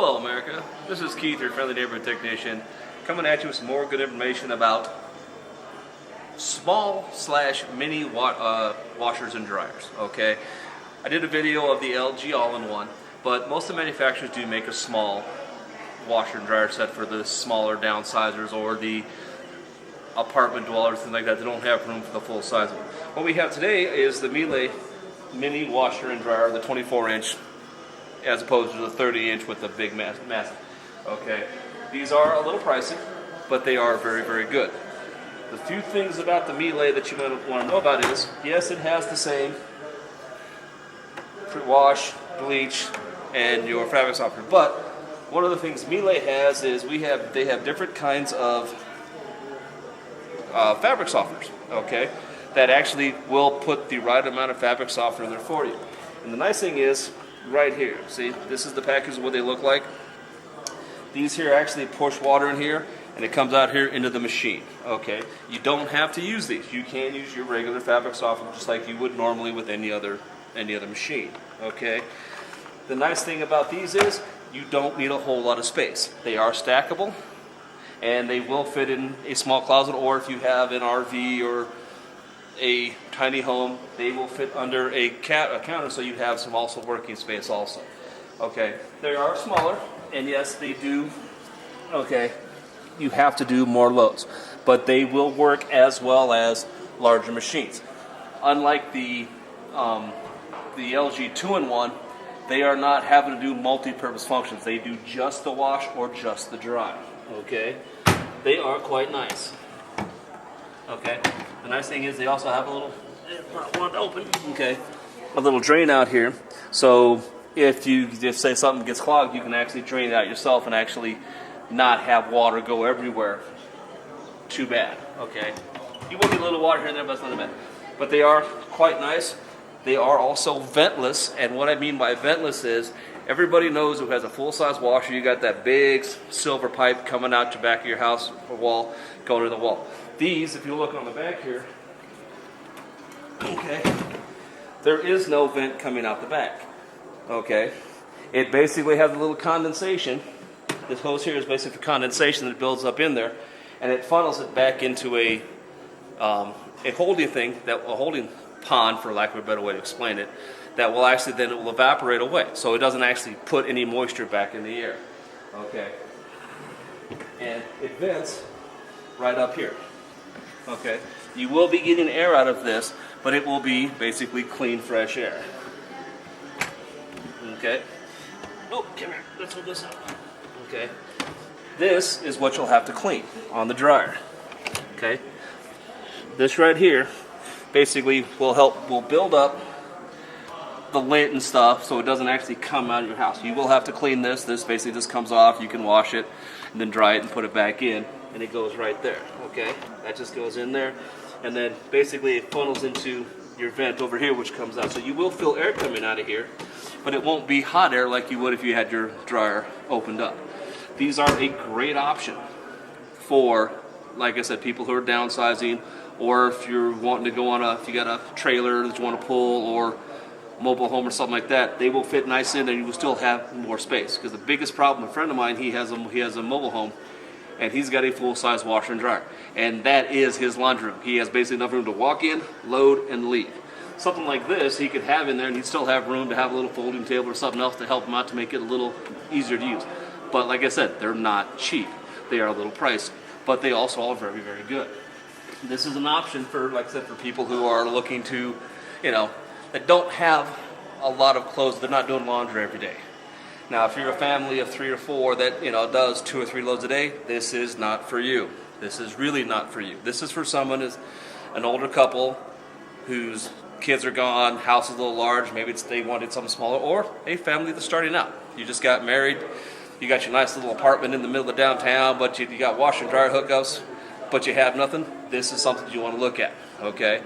Hello America, this is Keith, your friendly neighborhood technician, coming at you with some more good information about small/mini washers and dryers. Okay, I did a video of the LG all-in-one, but most of the manufacturers do make a small washer and dryer set for the smaller downsizers or the apartment dwellers, things like that. They don't have room for the full size of it. What we have today is the Miele mini washer and dryer, the 24-inch, as opposed to the 30-inch with the big massive. Okay, these are a little pricey, but they are very, very good. The few things about the Miele that you want to know about is, yes, it has the same wash, bleach, and your fabric softener. But one of the things Miele has is they have different kinds of fabric softeners. Okay, that actually will put the right amount of fabric softener in there for you. And the nice thing is, right here, see, this is the package of what they look like. These here actually push water in here, and it comes out here into the machine. Okay, you don't have to use these. You can use your regular fabric softener just like you would normally with any other machine. Okay, the nice thing about these is you don't need a whole lot of space. They are stackable, and they will fit in a small closet, or if you have an RV or a tiny home, they will fit under a counter, so you have some also working space also. Okay, they are smaller, and yes, they do. Okay, you have to do more loads, but they will work as well as larger machines. Unlike the LG 2-in-1, they are not having to do multi-purpose functions. They do just the wash or just the dry. Okay, they are quite nice. Okay, the nice thing is they also have a little, one open, okay, a little drain out here. So if say something gets clogged, you can actually drain it out yourself and actually not have water go everywhere. Too bad. Okay, you will get a little water here and there, but it's not that bad. But they are quite nice. They are also ventless, and what I mean by ventless is everybody knows who has a full-size washer, you got that big silver pipe coming out the back of your house or wall, going to the wall. These, if you look on the back here, okay, there is no vent coming out the back. Okay, it basically has a little condensation. This hose here is basically condensation that builds up in there, and it funnels it back into a holding pond, for lack of a better way to explain it, that will actually then it will evaporate away, so it doesn't actually put any moisture back in the air. Okay, and it vents right up here. Okay, you will be getting air out of this, but it will be basically clean, fresh air. Okay. Oh, come here. Let's hold this up. Okay. This is what you'll have to clean on the dryer. Okay. This right here basically will build up the lint and stuff, so it doesn't actually come out of your house. You will have to clean this. This basically just comes off. You can wash it and then dry it and put it back in, and it goes right there. Okay, that just goes in there, and then basically it funnels into your vent over here, which comes out. So you will feel air coming out of here, but it won't be hot air like you would if you had your dryer opened up. These are a great option for, like I said, people who are downsizing, or if you're wanting to go on if you got a trailer that you want to pull, or mobile home or something like that. They will fit nice in there. You will still have more space, because the biggest problem, a friend of mine, he has a mobile home, and he's got a full-size washer and dryer, and that is his laundry room. He has basically enough room to walk in, load, and leave. Something like this he could have in there, and he'd still have room to have a little folding table or something else to help him out to make it a little easier to use. But like I said, they're not cheap. They are a little pricey, but they also are very, very good. This is an option for, like I said, for people who are looking to, that don't have a lot of clothes. They're not doing laundry every day. Now, if you're a family of 3 or 4 that does 2 or 3 loads a day, this is not for you. This is really not for you. This is for someone who's an older couple whose kids are gone, house is a little large, maybe they wanted something smaller, or a family that's starting out. You just got married, you got your nice little apartment in the middle of downtown, but you got washer and dryer hookups, but you have nothing. This is something you want to look at, okay?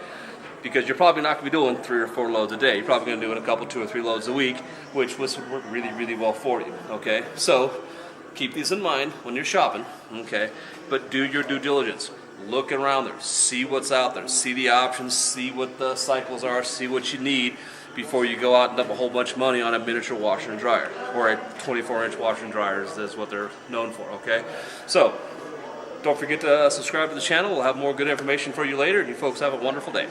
Because you're probably not going to be doing 3 or 4 loads a day. You're probably going to be doing a couple, 2 or 3 loads a week, which would work really, really well for you, okay? So keep these in mind when you're shopping, okay? But do your due diligence. Look around there, see what's out there, see the options, see what the cycles are, see what you need, before you go out and dump a whole bunch of money on a miniature washer and dryer, or a 24-inch washer and dryer is what they're known for, okay? So, don't forget to subscribe to the channel. We'll have more good information for you later, and you folks have a wonderful day.